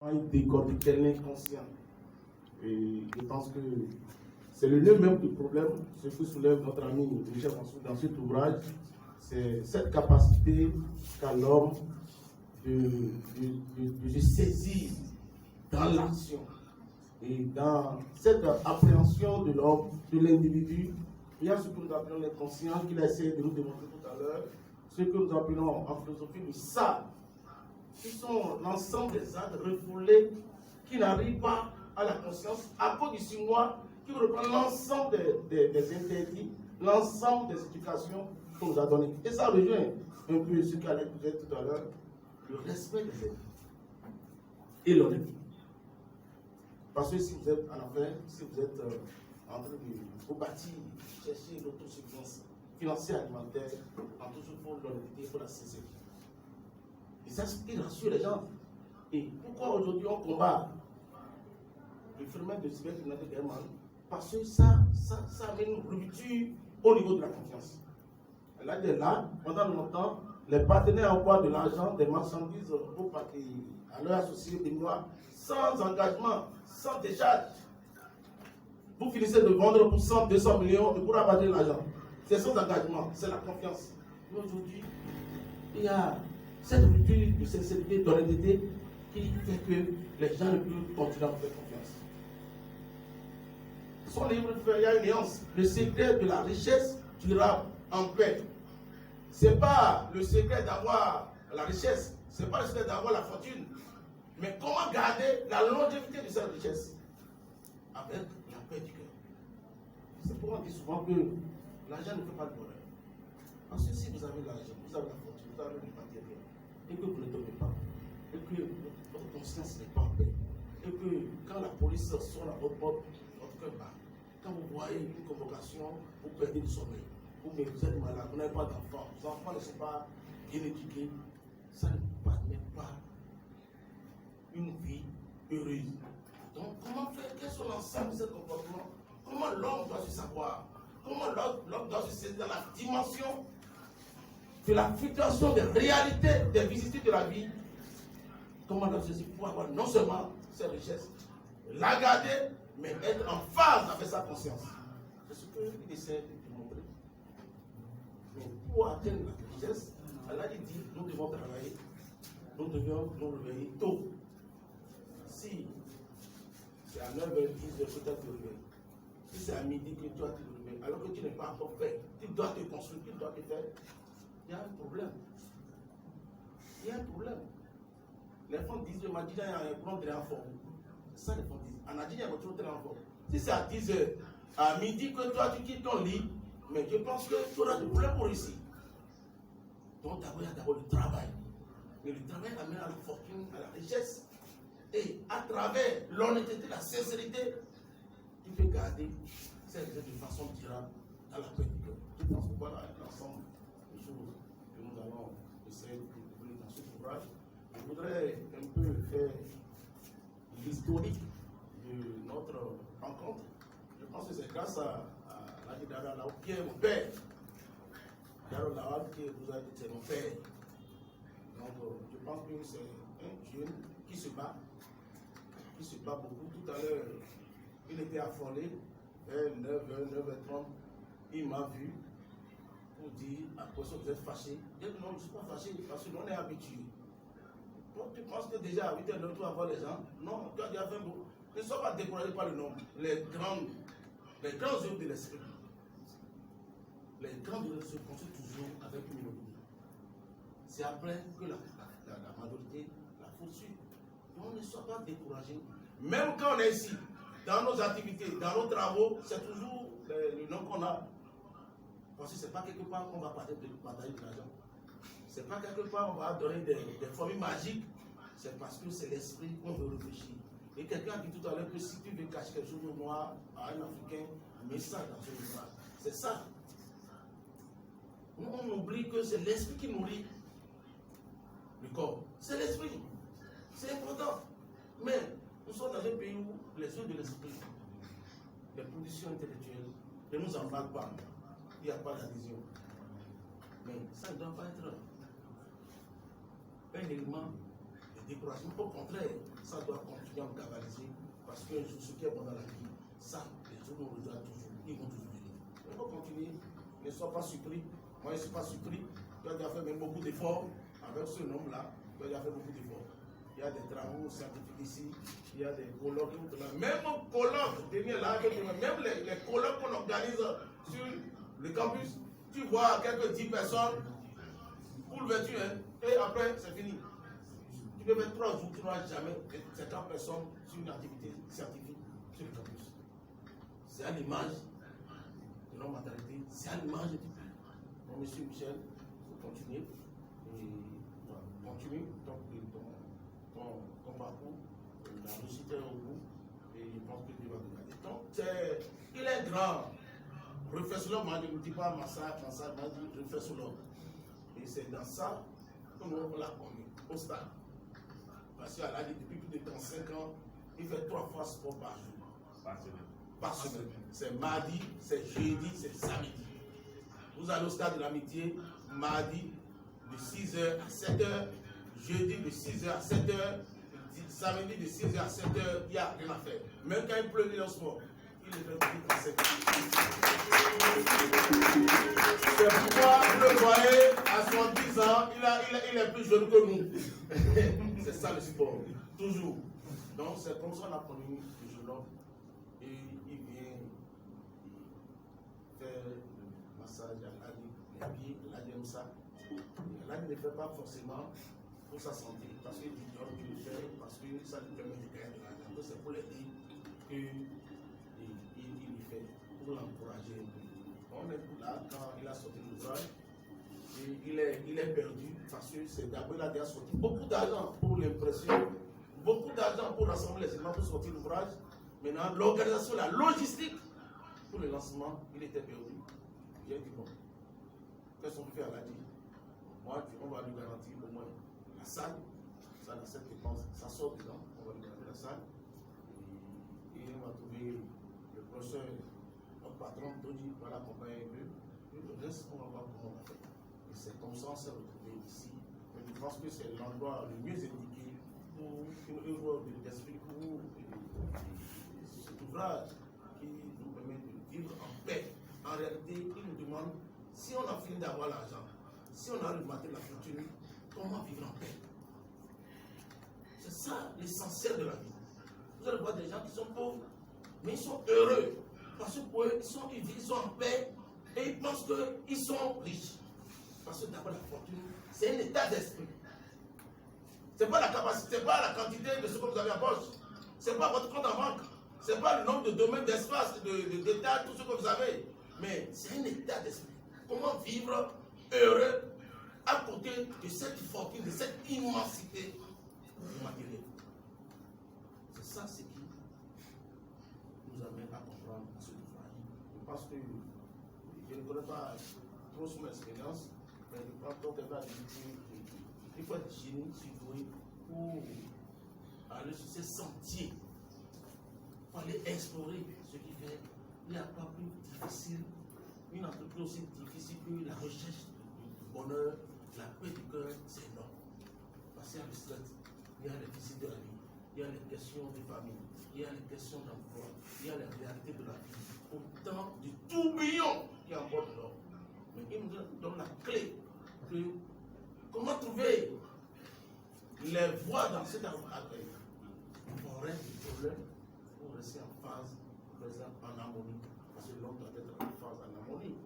quand il décortiquait l'inconscient. Et je pense que c'est le nœud même du problème, ce que soulève notre ami Michel Mansour dans cet ouvrage, c'est cette capacité qu'a l'homme de se saisir dans l'action. Et dans cette appréhension de l'homme, de l'individu, il y a ce que nous appelons l'inconscient, qu'il a essayé de nous démontrer tout à l'heure, ce que nous appelons en philosophie le ça, qui sont l'ensemble des actes refoulés qui n'arrivent pas à la conscience à cause du six-mois qui reprend l'ensemble des interdits, l'ensemble des éducations qu'on nous a données. Et ça rejoint un peu ce qu'Alex disait tout à l'heure, le respect des êtres et l'honnêteté. Parce que si vous êtes en affaires, si vous êtes en train de vous bâtir, chercher l'autosuffisance financière, alimentaire, en tout il faut l'honnêteté, il faut la sincérité. Et ça, c'est ce qui rassure les gens. Et pourquoi aujourd'hui on combat le phénomène de cybercriminalité également? Parce que ça amène une rupture au niveau de la confiance. Là, pendant longtemps, les partenaires envoient de l'argent, des marchandises à leurs associés des Noirs, sans engagement, sans décharge. Vous finissez de vendre pour 100, 200 millions et pour abattre l'argent. C'est sans engagement, c'est la confiance. Mais aujourd'hui, il y a cette rupture de sincérité, d'honnêteté qui fait que les gens ne peuvent continuer à faire confiance. Son livre, il y a une nuance. Le secret de la richesse durable en paix. Ce n'est pas le secret d'avoir la richesse, ce n'est pas le secret d'avoir la fortune, mais comment garder la longévité de cette richesse avec la paix du cœur. C'est pourquoi on dit souvent que l'argent ne fait pas le bonheur. Parce que si vous avez l'argent, vous avez la fortune, vous avez le matériel, et que vous ne dormez pas, et que votre conscience n'est pas en paix, et que quand la police sonne à votre porte, votre cœur bat. Quand vous voyez une convocation, vous perdez le sommeil. Vous êtes malade, vous n'avez pas d'enfants, vos enfants ne sont pas bien éduqués, ça ne permet pas une vie heureuse. Donc, comment faire? Quels sont l'ensemble de ces comportements? Comment l'homme doit se savoir? Comment l'homme doit se saisir dans la dimension de la fluctuation des réalités, des vicissitudes de la vie? Comment doit se saisir pour avoir non seulement ses richesses, la garder, mais être en phase avec sa conscience? C'est ce qu'il essaie de montrer. Mais pour atteindre la richesse, Allah dit, nous devons travailler, nous devons nous réveiller tôt. Si c'est à 9h10 que tu te réveilles, si c'est à midi que toi tu te réveilles, alors que tu n'es pas encore fait, tu dois te construire, tu dois te faire, il y a un problème. Il y a un problème. Les femmes disent, le matin, il y a un grand très fort. C'est ça les femmes disent. En Adjin, il y a un grand très fort. Si c'est à 10h, à midi que toi tu quittes ton lit, mais je pense que tu auras des problèmes pour ici. Donc d'abord, il y a d'abord le travail. Mais le travail amène à la fortune, à la richesse. Et à travers l'honnêteté, la sincérité, tu peux garder cette richesse de façon durable à la paix du cœur. Je pense que voilà l'ensemble des choses que nous allons essayer de découvrir dans cet ouvrage. Je voudrais un peu faire l'historique de notre rencontre. Je pense que c'est grâce à Ladi Dara Lao, qui est mon père. Dara Lao, qui vous a dit c'est mon père. Donc, je pense que c'est un jeune qui se bat beaucoup. Tout à l'heure, il était affolé, vers 9h, 9h30. Il m'a vu pour dire, après ça, vous êtes fâché. Je dis non, je ne suis pas fâché parce que l'on est habitué. Donc, tu penses que déjà à 8h, tu vas voir les gens? Non, tu as déjà fait beaucoup. Ne sois pas découragé par le nombre. Les grands œuvres de l'esprit. Les grands œuvres se construisent toujours avec une mélodie. C'est après que la majorité la poursuit. Donc ne sois pas découragé. Même quand on est ici, dans nos activités, dans nos travaux, c'est toujours le nom qu'on a. Parce que ce n'est pas quelque part qu'on va partager de l'argent. Ce n'est pas quelque part qu'on va donner des formules magiques. C'est parce que c'est l'esprit qu'on veut réfléchir. Et quelqu'un a dit tout à l'heure que si tu veux cacher quelque chose de noir à un Africain, mets ça dans ce ouvrage. C'est ça. Nous, on oublie que c'est l'esprit qui nourrit le corps. C'est l'esprit. C'est important. Mais nous sommes dans un pays où les yeux de l'esprit, les positions intellectuelles, ne nous embarquent pas. Il n'y a pas d'adhésion. Mais ça ne doit pas être un élément de découragement. Au contraire, ça doit continuer à me cavaliser parce que ce qui est bon dans la vie, ça, les autres on le doit toujours, ils vont toujours venir. On va continuer, ne sois pas surpris. Moi, je ne suis pas surpris. Tu as déjà fait même beaucoup d'efforts avec ce nom-là. Tu as déjà fait beaucoup d'efforts. Il y a des travaux scientifiques ici, il y a des colloques. Même colloques, même les colloques qu'on organise sur le campus, tu vois quelques 10 personnes pour l'ouverture, hein, et après c'est fini. Tu peux mettre 3 jours, tu n'auras jamais 50 personnes sur une activité scientifique sur le campus. C'est à l'image de notre maternité, c'est à l'image du pays. Donc, monsieur Michel, il faut continuer. Et voilà, continue ton parcours, la réussite est au bout, et je pense que Dieu va te garder. Donc, il est grand. Refais-le, moi je ne dis pas massage, moi je dis refais-le. Et c'est dans ça que nous on l'a connu, au stade. Parce qu'à l'âge depuis plus de 35 ans, il fait 3 fois sport par jour. Par semaine. C'est mardi, c'est jeudi, c'est samedi. Vous allez au stade de l'amitié, mardi de 6h à 7h, jeudi de 6h à 7h, samedi de 6h à 7h, il n'y a rien à faire. Même quand il pleut, il est au sport. Il est fait plus qu'à 7h. C'est pourquoi vous le voyez, à 70 ans, il est plus jeune que nous. C'est ça le sport, toujours. Donc c'est comme ça qu'on a connu le jeune homme. Et il vient faire le massage à les pieds, il aime ça. Il ne le fait pas forcément pour sa santé, parce qu'il dit non, tu le fais, parce que ça lui permet de gagner de l'argent. Donc c'est pour l'aider qu'il le fait, pour l'encourager un peu. On est là, quand il a sorti l'ouvrage, il est perdu, parce que c'est d'abord il a déjà sorti beaucoup d'argent pour l'impression, beaucoup d'argent pour rassembler les éléments pour sortir l'ouvrage. Maintenant, l'organisation, la logistique pour le lancement, il était perdu. J'ai dit bon, qu'est-ce qu'on peut faire? Elle a dit, moi, on va lui garantir au moins la salle, ça a cette dépense, ça sort dedans, on va lui garantir la salle. Et on va trouver le professeur, notre patron, Tony, va l'accompagner un peu. Et le reste, on va voir comment on va faire. Et c'est comme ça qu'on s'est retrouvé ici. Mais je pense que c'est l'endroit le mieux indiqué pour une œuvre de l'esprit pour cet ouvrage qui nous permet de vivre en paix. En réalité, il nous demande, si on a fini d'avoir l'argent, si on a rematé la fortune, comment vivre en paix? C'est ça l'essentiel de la vie. Vous allez voir des gens qui sont pauvres, mais ils sont heureux. Parce que pour eux, ils sont en paix et ils pensent qu'ils sont riches. Parce que d'abord la fortune, c'est un état d'esprit. Ce n'est pas la capacité, ce n'est pas la quantité de ce que vous avez en poche. Ce n'est pas votre compte en banque. Ce n'est pas le nombre de domaines, d'espace, de détails, tout ce que vous avez. Mais c'est un état d'esprit. Comment vivre heureux à côté de cette fortune, de cette immensité matérielle. C'est ça ce qui nous amène à comprendre ce ouvrage. Je pense que je ne connais pas trop son expérience, mais je pense qu'on devrait il faut être génie, surtout pour aller sur ces sentiers, pour aller explorer ce qui fait. Il n'y a pas plus difficile, une entreprise aussi difficile que la recherche du bonheur, la paix du cœur, c'est non. Parce qu'il y a le stress, il y a les défis de la vie, il y a les questions de famille, il y a les questions d'emploi, il y a les réalités de la vie. Autant de tourbillons qui emportent l'homme. Mais il nous donne la clé que comment trouver les voies dans cet arbre agré. On reste du problème, on reste en phase, en harmonie. Parce que l'homme doit être en phase, en harmonie.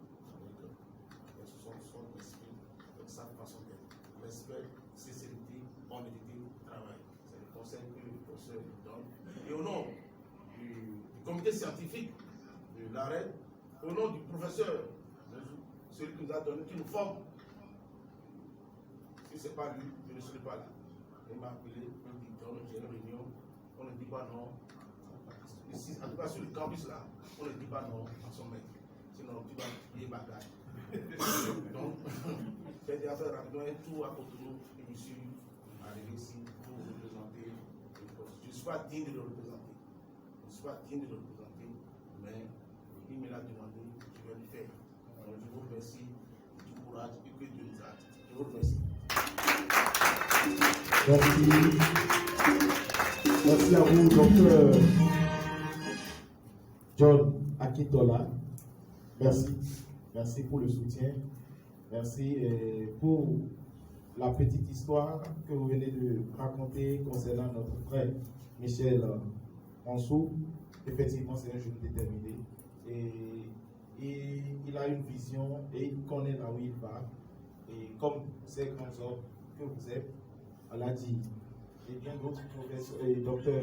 Avec son esprit, avec sa façon d'être. Respect, sincérité, honnêteté, travail. C'est le conseil que le professeur nous donne. Et au nom du comité scientifique de l'ARED, au nom du professeur, celui qui nous a donné, qui nous forme, si ce n'est pas lui, je ne serai pas là. Il m'a appelé, il m'a dit, j'ai une réunion, on ne dit pas non. Ici, en tout cas sur le campus là, on ne dit pas non à son maître. Sinon, tu vas payer bagage. Donc, j'ai déjà fait rapidement un tour à Cotonou et je suis arrivé ici pour vous représenter. Je ne suis pas digne de le représenter. Je ne suis pas digne de le représenter, mais il me l'a demandé, je vais le faire. Donc, je vous remercie du courage et que Dieu nous a. Je vous remercie. Merci. Merci à vous, docteur John Akintola. Merci. Merci pour le soutien. Merci pour la petite histoire que vous venez de raconter concernant notre frère Michel Ansou. Effectivement, c'est un jeune déterminé. Et il a une vision et il connaît là où il va. Et comme ces grands hommes que vous êtes, on l'a dit, et bien d'autres, docteur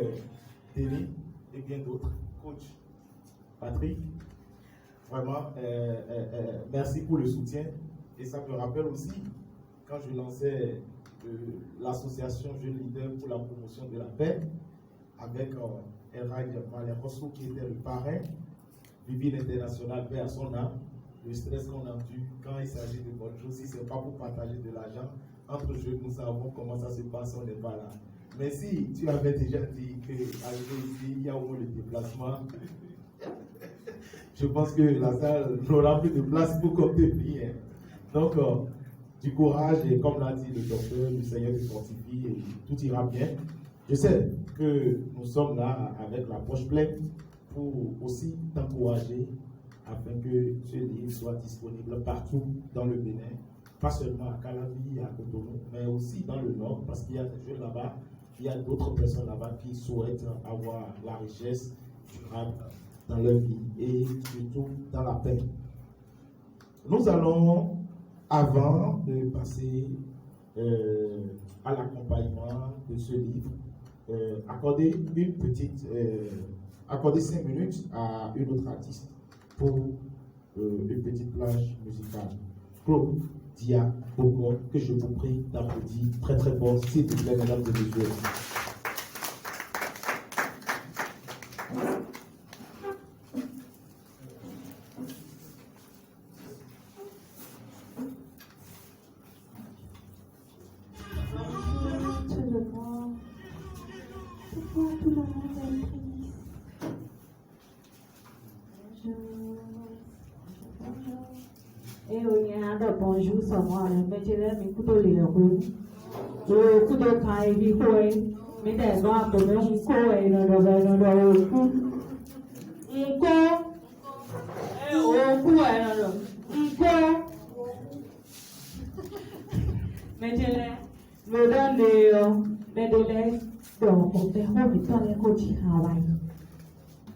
Denis, et bien d'autres, coach Patrick, vraiment, merci pour le soutien. Et ça me rappelle aussi, quand je lançais l'association Jeunes Leaders pour la promotion de la paix, avec Elrag Malherosso qui était le parrain, Vivi l'International, paix à son âme, le stress qu'on a dû quand il s'agit de bonnes choses, si ce n'est pas pour partager de l'argent, entre jeunes, nous savons comment ça se passe, on n'est pas là. Mais si tu avais déjà dit qu'arrivé ici, il y a au moins le déplacement, je pense que la salle n'aura plus de place pour contenir. Hein. Donc, du courage, et comme l'a dit le docteur, le Seigneur te fortifie, et tout ira bien. Je sais que nous sommes là avec la poche pleine pour aussi t'encourager afin que ce livre soit disponible partout dans le Bénin, pas seulement à Calavi, à Cotonou, mais aussi dans le Nord, parce qu'il y a des jeunes là-bas, il y a d'autres personnes là-bas qui souhaitent avoir la richesse durable dans leur vie et surtout dans la paix. Nous allons, avant de passer à l'accompagnement de ce livre, accorder 5 minutes à une autre artiste pour une petite plage musicale. Claude Dia Boko, que je vous prie d'applaudir très très fort, s'il vous plaît, mesdames et messieurs. Bonjour, ça va, mais je vais m'écouter les roues. Le coup de caille, il faut, mais des gars, comme un coup, et non, mais je me donne des délais, donc on fait un peu de coach Hawaii.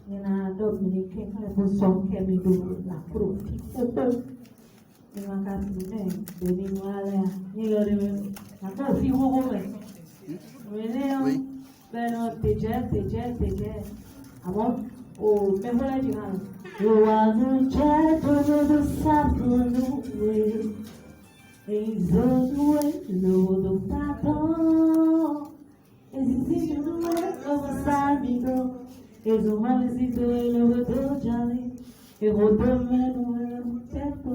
Il y a Dominique, vous sommes qui me donne la croûte. Terima kasih Dewi Wala. Ni lo de aku fi ho me. Meneo beno teje. Amo o me hola jihan. You are the shadow of the sapno way. Is the way no do pato. Is the way of a samigo. Is the one is the way of a jolly. E rodomeno tempo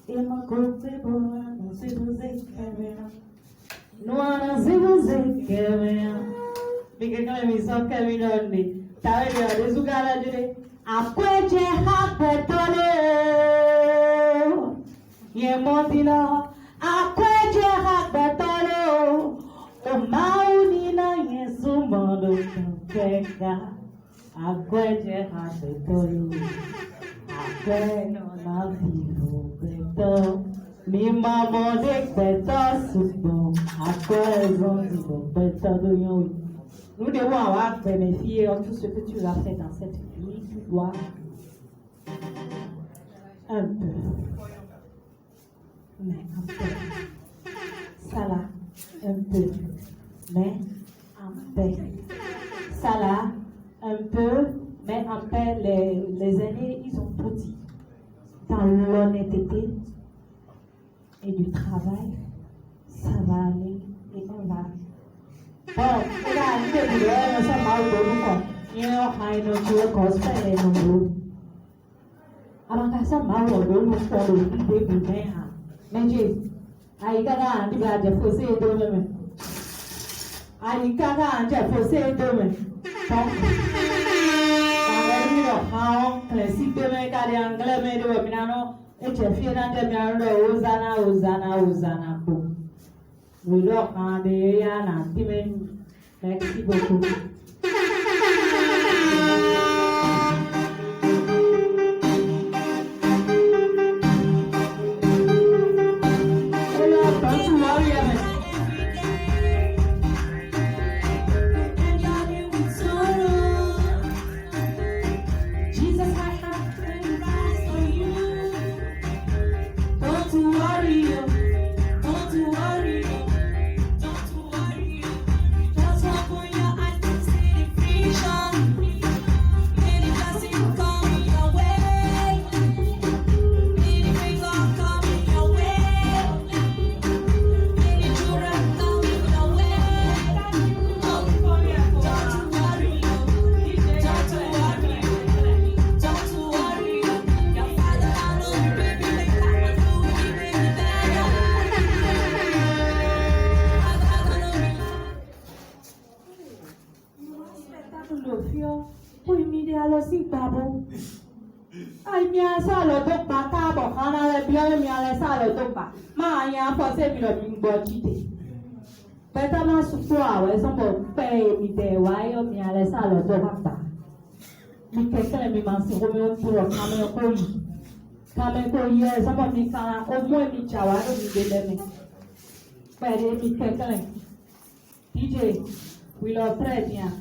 e ma cope boa não se você quer não se você quer porque aquela missão que me dá tá vendo isso cara de a coche rapetole e montina a coche rapetole o maunina yesu mando pega a coche rapetole Bueno, la vivo, pero mi mamá de cuenta supo, a quoi nous devons avoir bénéficié de tout ce que tu as fait dans cette vie. Tu dois un peu, mais un peu. Ça là, un peu, mais un peu. Ça là, un peu. Mais après, les aînés, ils ont tout dit. Dans l'honnêteté et du travail, ça va aller et on va. Bon, on a un peu de l'heure, ça m'a eu beaucoup. Il y a un peu de cosplay et non plus. Alors, ça m'a eu beaucoup pour le début de l'année. Mais j'ai, aïe, quand on dit que j'ai forcé de même. Aïe, quand on dit forcé de même. How si demain kali anglais mais de minano et tu fais dans des miano Hosanna Oui, donc, quand il y a un petit peu, merci beaucoup. DJ, we love très bien.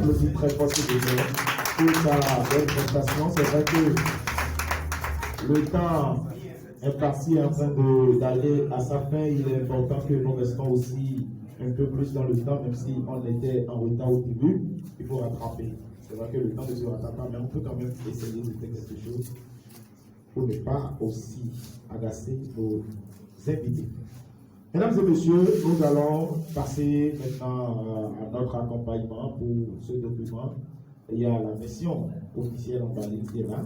applaudit très fort ce docteur pour sa belle prestation. C'est vrai que le temps imparti est en train d'aller à sa fin. Il est important que nous restons aussi un peu plus dans le temps, même si on était en retard au début. Il faut rattraper. C'est vrai que le temps ne se rattrape pas, mais on peut quand même essayer de faire quelque chose pour ne pas aussi agacer nos invités. Mesdames et messieurs, nous allons passer maintenant à notre accompagnement pour ce document. Il y a la mission officielle en Bali qui est là.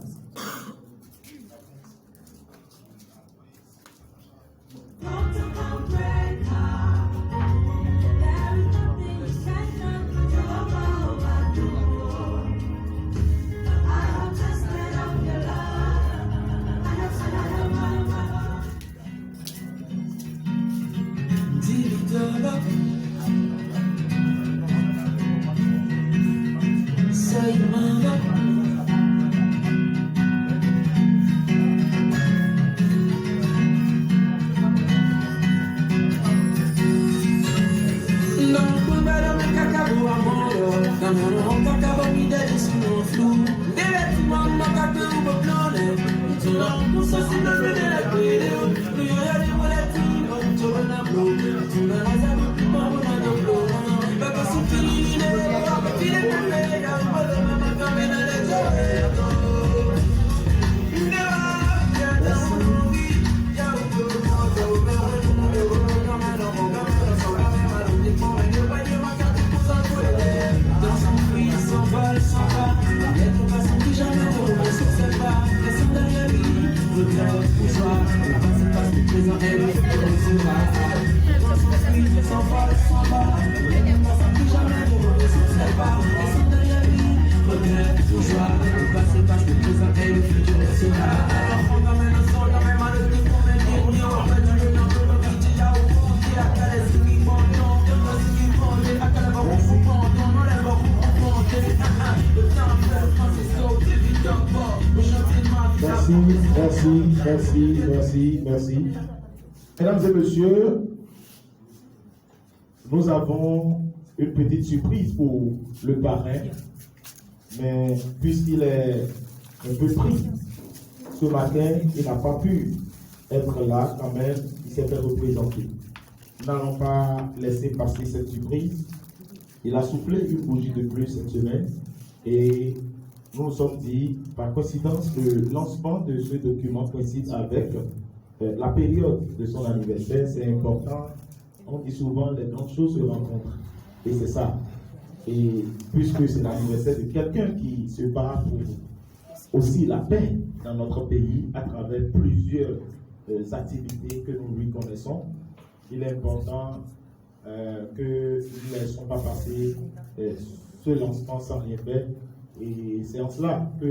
Merci. Mesdames et messieurs, nous avons une petite surprise pour le parrain, mais puisqu'il est un peu pris ce matin, il n'a pas pu être là quand même, il s'est fait représenter. Nous n'allons pas laisser passer cette surprise. Il a soufflé une bougie de plus cette semaine et nous nous sommes dit, par coïncidence, que le lancement de ce document coïncide avec la période de son anniversaire. C'est important. On dit souvent, les grandes choses se rencontrent. Et c'est ça. Et puisque c'est l'anniversaire de quelqu'un qui se bat pour aussi la paix dans notre pays à travers plusieurs activités que nous lui connaissons, il est important que nous ne laissons pas passer ce lancement sans rien faire. Et c'est en cela que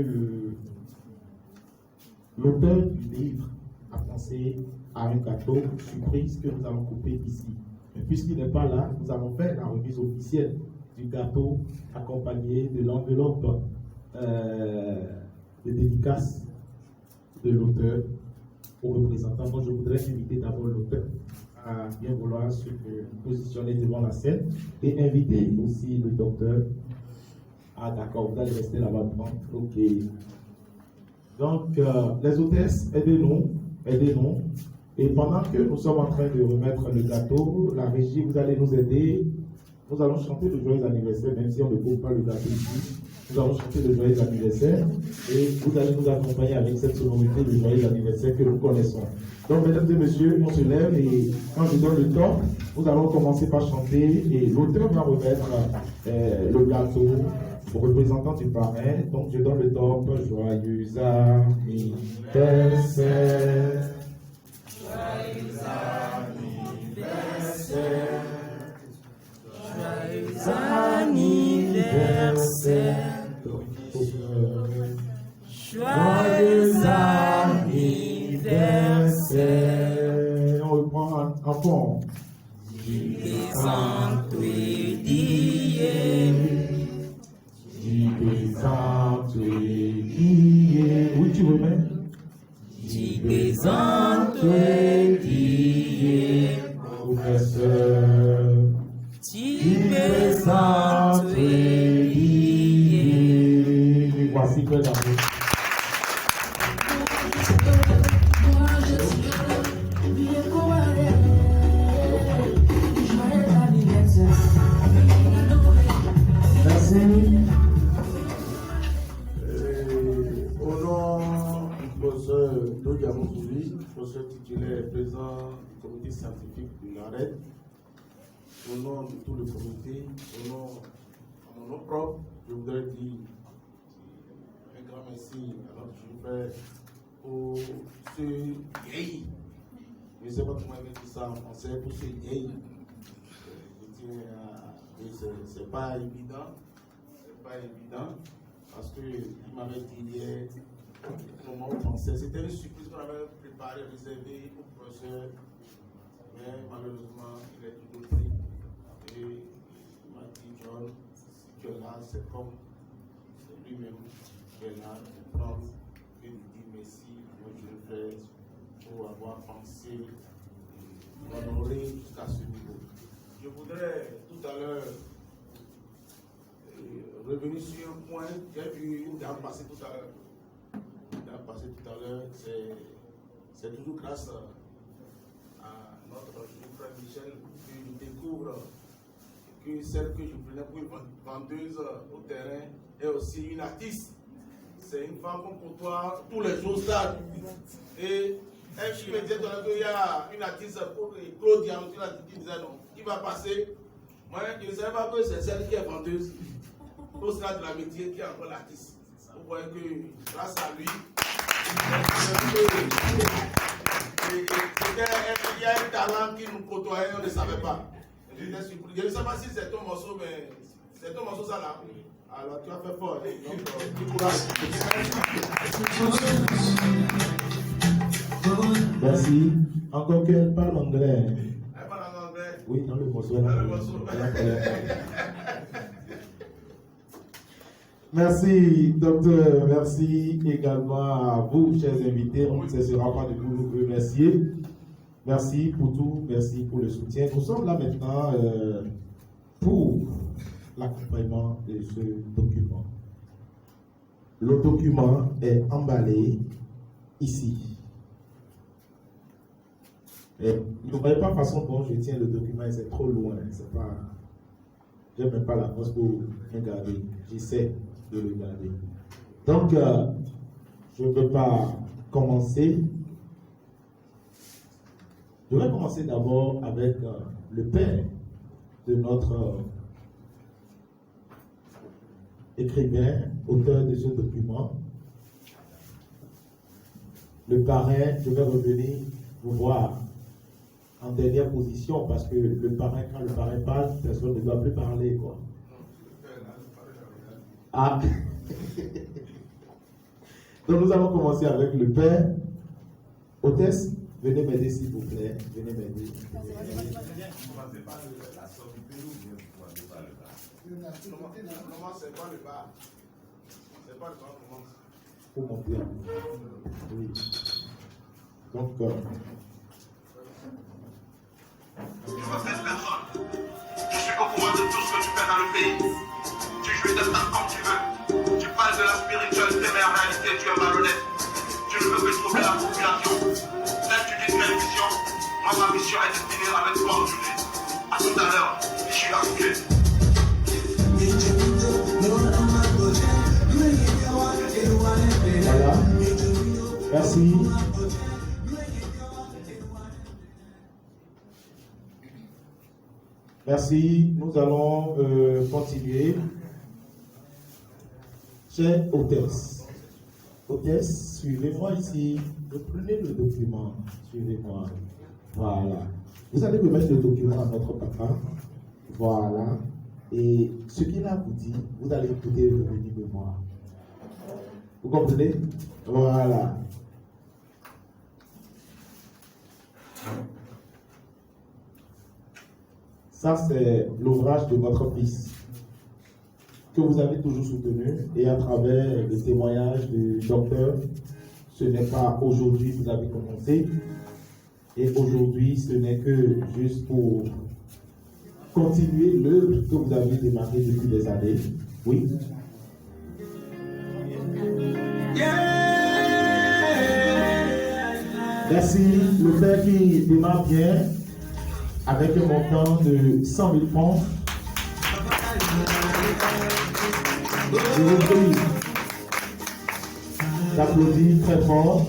l'auteur du livre a pensé à un gâteau surprise que nous allons couper ici. Mais puisqu'il n'est pas là, nous allons faire la remise officielle du gâteau accompagné de l'enveloppe de dédicace de l'auteur au représentant. Donc je voudrais inviter d'abord l'auteur à bien vouloir se positionner devant la scène et inviter aussi le docteur. Ah d'accord, vous allez rester là-bas. Ok. Donc, les hôtesses, aidez-nous. Et pendant que nous sommes en train de remettre le gâteau, la régie, vous allez nous aider. Nous allons chanter le joyeux anniversaire, même si on ne coupe pas le gâteau ici. Nous allons chanter le joyeux anniversaire et vous allez nous accompagner avec cette sonorité de joyeux anniversaire que nous connaissons. Donc, mesdames et messieurs, on se lève et quand je donne le temps, nous allons commencer par chanter et l'auteur va remettre le gâteau au représentant du parrain. Donc, je donne le top. Joyeux anniversaire. Joyeux anniversaire. Joyeux anniversaire. Joyeux anniversaire. On reprend en fond. Oui, tu veux même? Professeur. Merci, Père d'amour. Merci. Au nom du professeur Dodiamouri, professeur titulaire président du comité scientifique de l'ARED, au nom de tout le comité, à mon nom propre, je voudrais dire un grand merci à notre jeune frère pour ce guéri. Je ne sais pas comment il dit ça en français, pour ce guéri. C'est pas évident, parce qu'il m'avait dit hier comment on pensait. C'était une surprise qu'on avait préparée, réservée au professeur, mais malheureusement il est toujours pris. Et il m'a dit, John, si tu es là, c'est comme lui-même qui est là, de prendre et de dire merci à notre jeune frère pour avoir pensé l'honorer jusqu'à ce niveau. Je voudrais tout à l'heure revenir sur un point. J'ai vu une dame passer tout à l'heure. C'est toujours grâce à notre jeune frère Michel que je découvre que celle que je prenais pour une vendeuse au terrain est aussi une artiste. C'est une femme qu'on côtoie tous les jours au stade. Et elle me disait qu'il y a une artiste, Claudia, qui disait non, qui va passer. Moi, je ne savais pas que c'est celle qui est vendeuse au stade de la métier qui est encore l'artiste. Vous voyez que grâce à lui, il y a un talent qui nous côtoyait, on ne savait pas. Je ne sais pas si c'est ton morceau, mais c'est ton morceau ça là. Alors tu as fait fort. Donc, du courage. Merci. Encore qu'elle parle anglais. Elle parle en anglais. Oui, dans le morceau. Dans le morceau. Merci, docteur. Merci également à vous, chers invités. On ne cessera pas de vous remercier. Merci pour tout. Merci pour le soutien. Nous sommes là maintenant pour l'accompagnement de ce document. Le document est emballé ici. Et ne voyez pas la façon dont je tiens le document, c'est trop loin. C'est pas. Je n'ai même pas la force pour regarder. J'essaie de regarder. Donc, je ne peux pas commencer. Je vais commencer d'abord avec le père de notre écrivain, auteur de ce document. Le parrain, je vais revenir vous voir en dernière position parce que le parrain, quand le parrain parle, personne ne doit plus parler, quoi. Ah. Donc nous allons commencer avec le père. Hôtesse, venez m'aider s'il vous plaît. Venez m'aider. Comment c'est pas le bar? C'est pas le bar, comment? Pour monter. Oui. Donc, Tu possèdes personne. Je suis au courant de tout ce que tu fais dans le pays. Tu joues de ça comme tu veux. Tu parles de la spiritualité, mais en réalité, tu es malhonnête. Tu ne veux que trouver la population. Là, tu dis que tu as une mission. Moi, ma mission est destinée avec toi aujourd'hui. À tout à l'heure, je suis arrivé. voilà. Merci. Merci. Nous allons continuer. Chère hôtesse. Hôtesse, suivez-moi ici. Prenez le document. Suivez-moi. Voilà. Vous allez remettre le document à notre papa. Voilà. Et ce qu'il a vous dit, vous allez écouter le venir de moi. Vous comprenez? Voilà. Ça, c'est l'ouvrage de votre fils que vous avez toujours soutenu et à travers les témoignages du docteur, ce n'est pas aujourd'hui que vous avez commencé et aujourd'hui, ce n'est que juste pour continuer l'œuvre que vous avez démarrée depuis des années. Oui. Merci. Le père qui démarre bien avec un montant de 100 000 francs. Je vous prie d'applaudir très fort.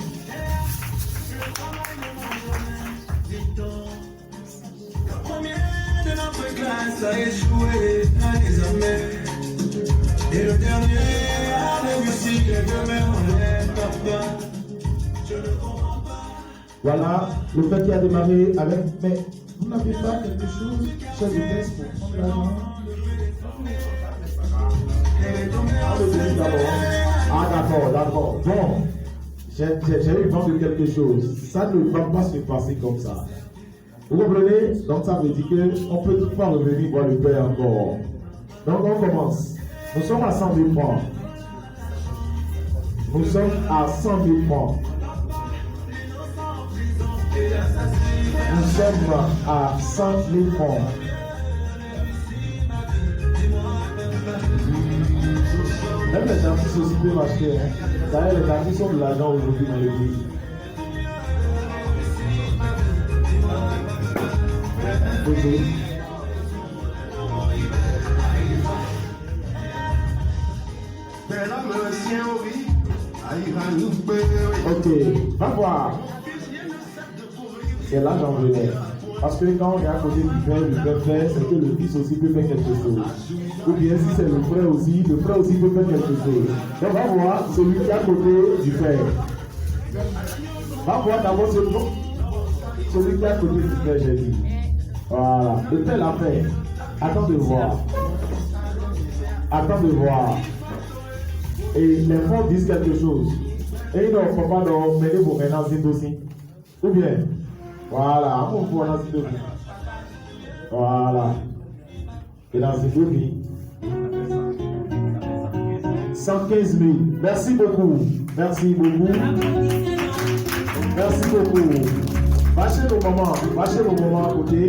De notre classe a échoué à désormais. Et le dernier a réussi que demain on est papa. Je ne comprends pas. Voilà, le père qui a démarré avec. Mais vous n'avez pas quelque chose, chef de caisse, pour prendre l'argent? Ah d'accord. Bon, j'ai eu vent de quelque chose. Ça ne va pas se passer comme ça. Vous comprenez? Donc ça veut dire qu'on peut toutefois revenir voir le père encore. Donc on commence. Nous sommes à 100 000 francs. Nous sommes à 100 000 francs. Nous sommes à 100 000 francs. Même les artistes aussi peuvent acheter. D'ailleurs, les artistes ont de l'argent aujourd'hui dans l'église. Ok, va voir. C'est là j'en venais. Parce que quand on est à côté du frère, c'est que le fils aussi peut faire quelque chose. Ou bien si c'est le frère aussi peut faire quelque chose. Donc va voir celui qui est à côté du frère. Va voir d'abord celui qui est à côté du frère, j'ai dit. Voilà, le père l'a fait. Attends de voir. Et les fonds disent quelque chose. Et ils ne font pas de mêler vos ménages aussi. Ou bien, voilà, on peut en aussi. Voilà. Et dans ce demi. 115 000. Merci beaucoup. Merci beaucoup. Bâchez nos mamans à côté.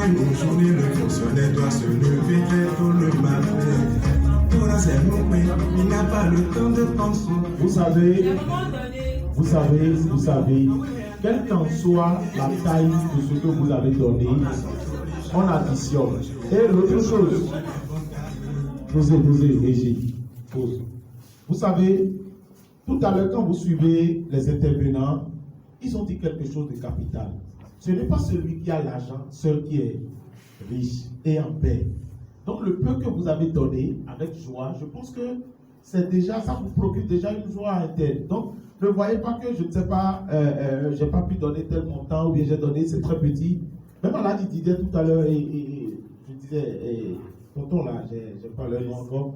Le fonctionnaire doit se lever très tôt le matin. Pour il n'a pas le temps de penser. Vous savez, quelle qu'en soit la taille de ce que vous avez donné, on additionne. Et l'autre chose, posez, Régie, pause. Vous savez, tout à l'heure, quand vous suivez les intervenants, ils ont dit quelque chose de capital. Ce n'est pas celui qui a l'argent seul qui est riche et en paix. Donc le peu que vous avez donné avec joie, je pense que c'est déjà, ça vous procure déjà une joie interne. Donc ne voyez pas que je ne sais pas, j'ai pas pu donner tel montant ou bien j'ai donné, c'est très petit. Même on l'a dit disait tout à l'heure et je disais, tonton là, j'ai pas le nom encore.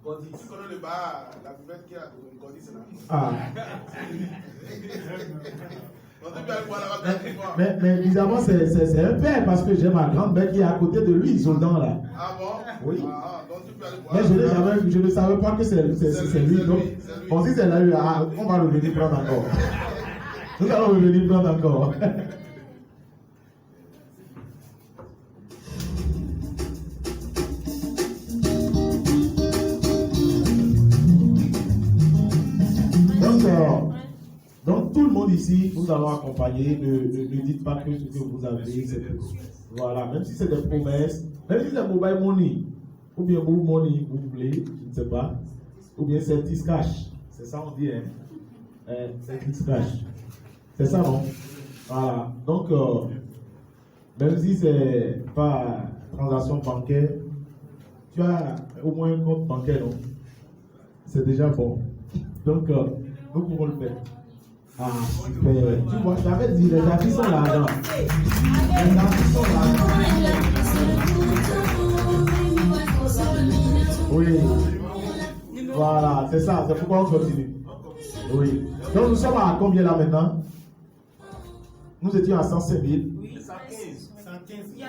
Gordis, tu connais le bar, la buvette qui a Gordis, c'est là. Ah. Mais évidemment, c'est un père parce que j'ai ma grande-mère qui est à côté de lui, Zoldan là. Ah bon? Oui. Donc tu peux aller voir. Mais je ne savais pas que c'est lui. Donc, on dit c'est là, on va revenir prendre encore. Nous allons revenir prendre encore. Donc tout le monde ici, nous allons accompagner. Ne dites pas que ce que vous avez, c'est voilà, même si c'est des promesses, même si c'est mobile money, ou bien move money, vous voulez, je ne sais pas, ou bien c'est 10 cash, c'est ça on dit, hein? C'est 10 cash, c'est ça non? Voilà, donc même si c'est pas transaction bancaire, tu as au moins un compte bancaire, non? C'est déjà bon. Donc nous pouvons le faire. Ah, super. Tu vois, j'avais dit, les artistes sont là-dedans. Les artistes sont là-dedans. Oui. Voilà, c'est ça, c'est pourquoi on continue. Oui. Donc nous sommes à combien là maintenant? Nous étions à 105 000. Oui, 115. 115 ici.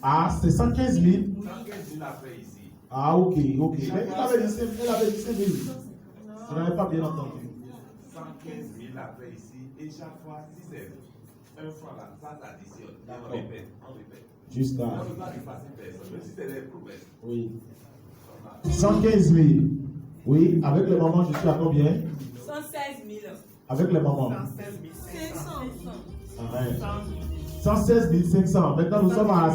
Ah, c'est 115 000. 115 000 après ici. Ah, ok. Mais elle avait dit 5 000. Je n'avais pas bien entendu. 115 000 après ici. Et chaque fois, si c'est un franc là, ça s'additionne. On répète. Jusqu'à. On ne peut pas dépasser personne, même si c'est des promesses. Oui. 115 000. Oui, avec le maman, je suis à combien? 116 000. Avec le maman. 116 500. Maintenant, nous sommes à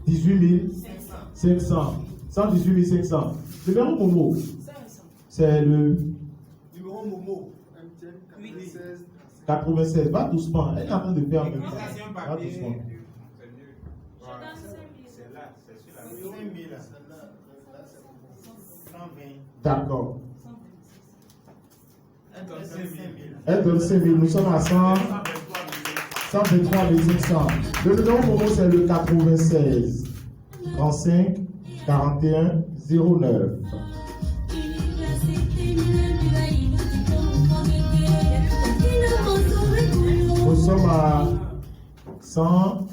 118 500. 118 500. Le numéro Momo, c'est le Numéro Momo, 96. Va doucement. Elle est en train de faire en même temps. Va doucement. D'accord. Elle donne 5 000. Nous sommes à 123 500. Le numéro Momo, c'est le 96 35 41 09. Nous sommes à 100.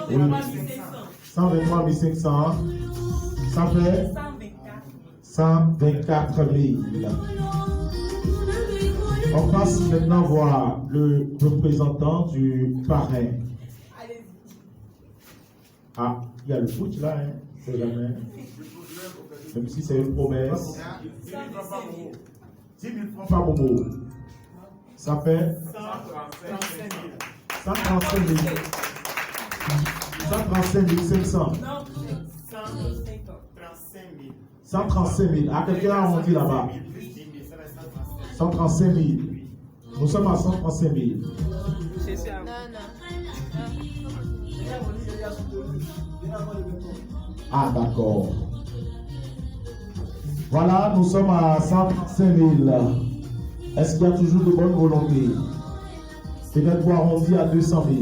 Oui. 123 500. Ça fait 124 000. On passe maintenant voir le représentant du parrain. Ah, il y a le foot là, hein. C'est jamais. Même si c'est une promesse. 10 000 francs par Momo. 10 000 francs par Momo. Ça fait 135 000. 135 500. 135 000. Ah, quelqu'un a arrondi là-bas. 135 000. Nous sommes à 135 000. Ah, d'accord. Voilà, nous sommes à 135 000. Est-ce qu'il y a toujours de bonne volonté? Peut-être pour arrondir à 200 000.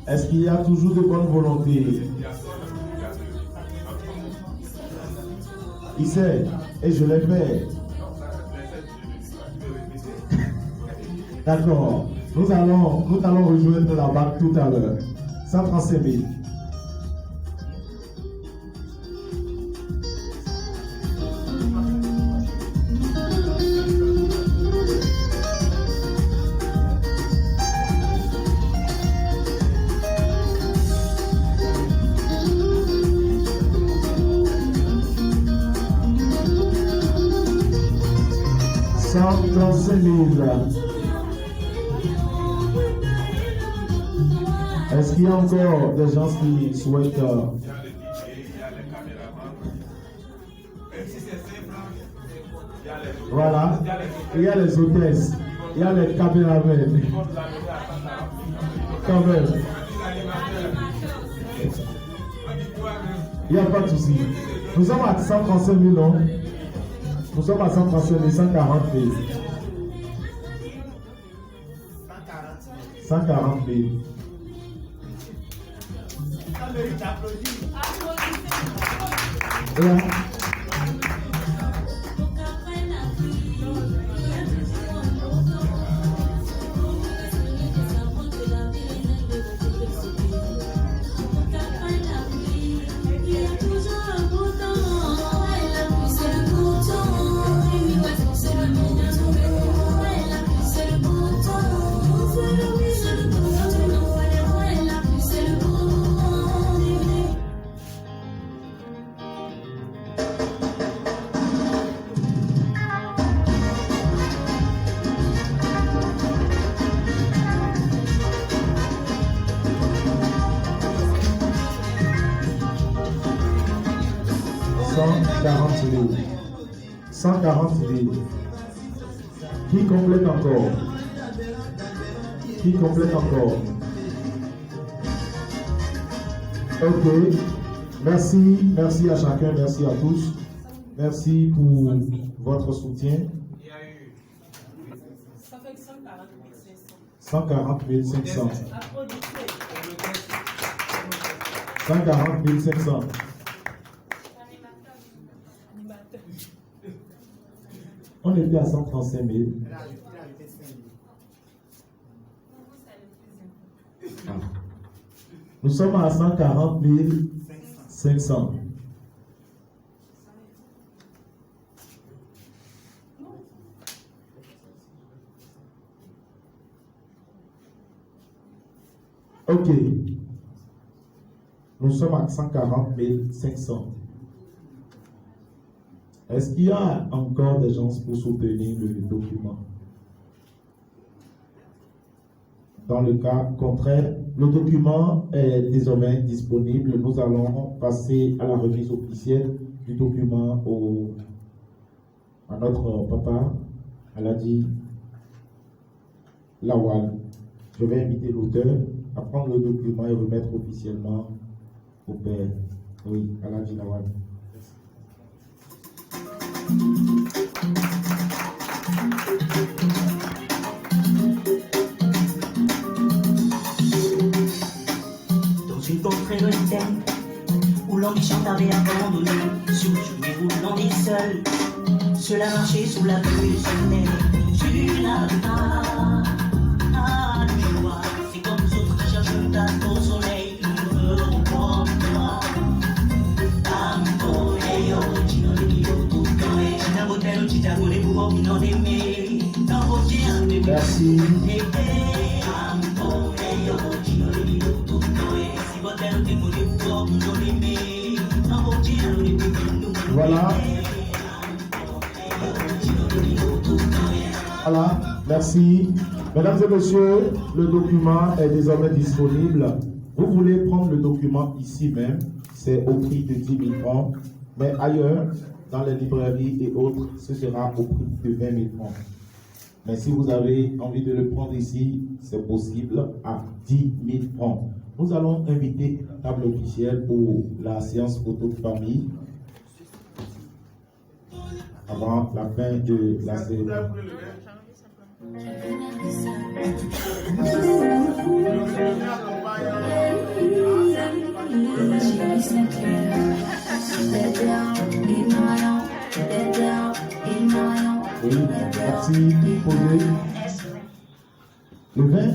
Est-ce qu'il y a toujours de bonne volonté? Il sait, et je l'ai fait. D'accord. Nous allons rejoindre la banque tout à l'heure. 135 000. Est-ce qu'il y a encore des gens qui souhaitent Voilà, il y a les hôtesses, il y a les caméramans. Quand même. Il n'y a pas de souci. Nous sommes à 135 000, non? Nous sommes à 135 000, 140 000. 140 000. Yeah. Qui complète encore? Qui complète encore? Ok. Merci à chacun, merci à tous. Merci pour votre soutien. Ça fait 140 500. 140 500. Applaudissez. 140 500. On était à 135 000. Ah. Nous sommes à 140 500. Ok. Nous sommes à 140 500. Est-ce qu'il y a encore des gens pour soutenir le document? Dans le cas contraire, le document est désormais disponible. Nous allons passer à la remise officielle du document à notre papa, Alhaji Lawal. Je vais inviter l'auteur à prendre le document et remettre officiellement au père. Oui, Alhaji Lawal. Dans une contrée lointaine où l'ambition t'avait abandonné, sur le chemin roulant et seul, cela marchait sous la pluie du soleil. Tu n'avais pas de joie, c'est comme nous autres qui cherchent ta au soleil. Nous ferons comme toi. Tanto et oh, tu n'en es ni au tout temps et tu n'as pas de tu t'as volé pour qui n'en aimait. Dans vos tiens, mais merci. Voilà. Voilà, merci. Mesdames et messieurs, le document est désormais disponible. Vous voulez prendre le document ici même, c'est au prix de 10 000 francs, mais ailleurs, dans les librairies et autres, ce sera au prix de 20 000 francs. Mais si vous avez envie de le prendre ici, c'est possible à 10 000 francs. Nous allons inviter la table officielle pour la séance photo de famille avant la fin de la cérémonie. Oui, merci. Posez. Le vin?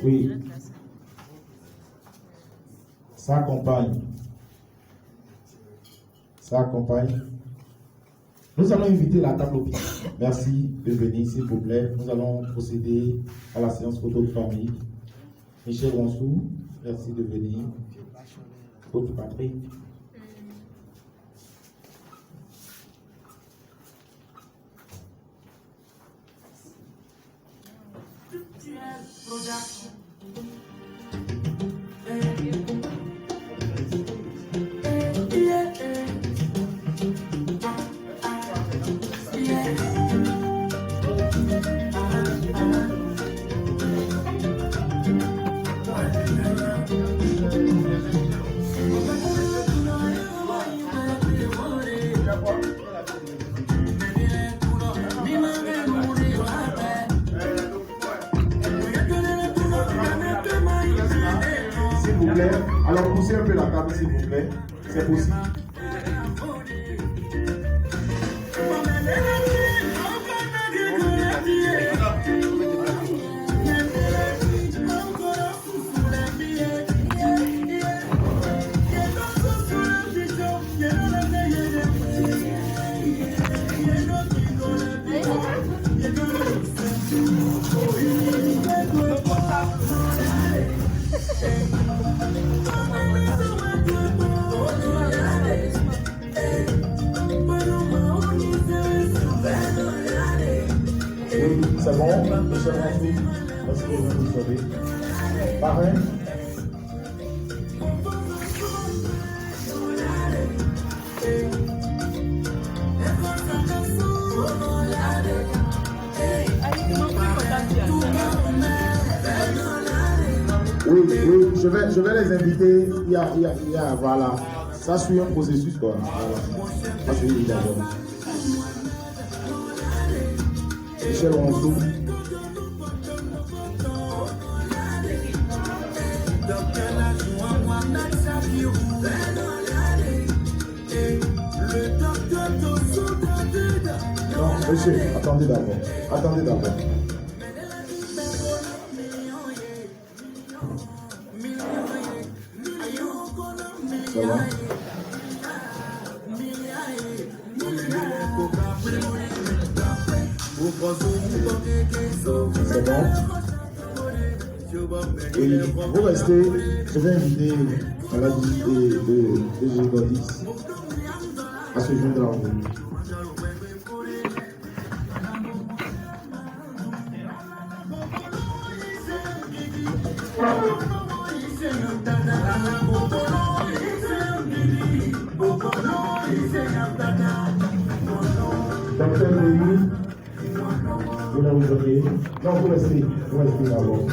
Oui. Ça accompagne. Ça accompagne. Nous allons inviter la table officielle. Merci de venir, s'il vous plaît. Nous allons procéder à la séance photo de famille. Michel Wansou, merci de venir. Autre Patrick. Alors poussez un peu la table s'il vous plaît, c'est possible. C'est bon, monsieur Ransou, parce que vous savez. Pareil. Oui, je vais les inviter. Il y a, voilà. Ça suit un processus, quoi. Voilà. Ça suit d'abord. Michel Ronceau. Non, monsieur, attendez d'abord. Attendez d'abord. Ça va? C'est bon? Oui, vous restez. Je vais inviter à la visite de Gégodis à se joindre à vous. Docteur Louis, vous l'avez donné. Non, vous restez d'abord.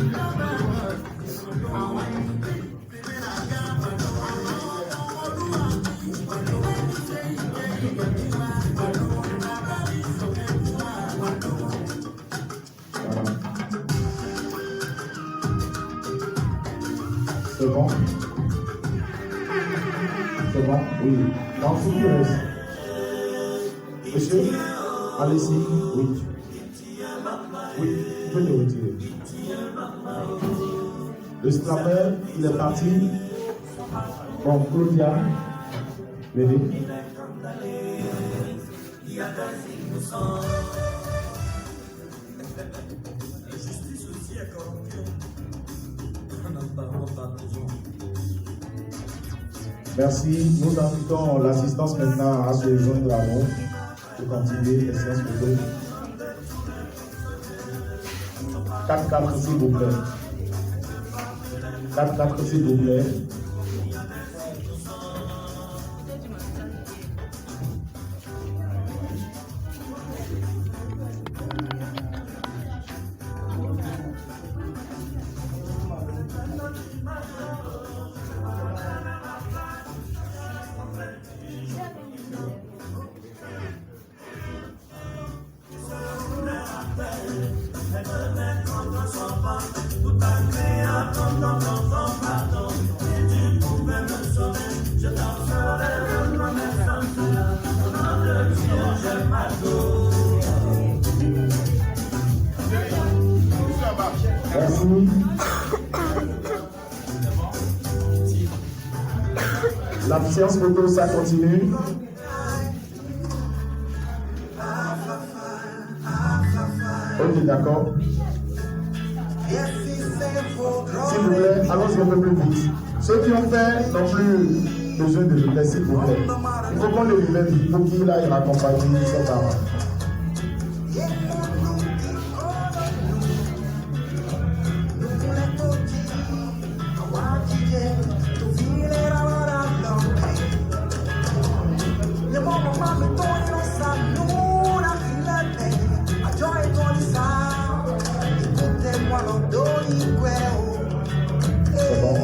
C'est bon? C'est bon? Oui. Donc, faut qu'il reste. Monsieur, allez-y. Oui. Oui, vous pouvez le retirer. Le scraper, il est parti. Bon, Claudia, venez. Merci. Nous invitons l'assistance maintenant à se joindre à nous pour continuer les séances photo. 4-4 s'il vous plaît. 4-4 s'il vous plaît. Merci. La séance photo, ça continue. Ok, d'accord. S'il vous plaît, allons-y un peu plus vite. Ceux qui ont fait n'ont plus besoin de le faire, s'il vous plaît. Il faut qu'on le relève, il faut qu'il aille accompagner ses parents. C'est bon.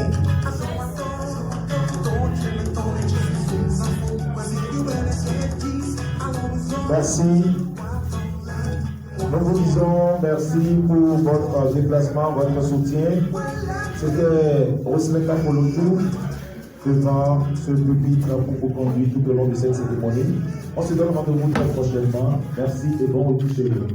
Merci. Nous vous disons merci pour votre déplacement, votre soutien. C'était Roselyne Kapolotou devant ce public pour vous conduire tout au long de cette cérémonie. On se donne rendez-vous très prochainement. Merci et bon retour chez vous.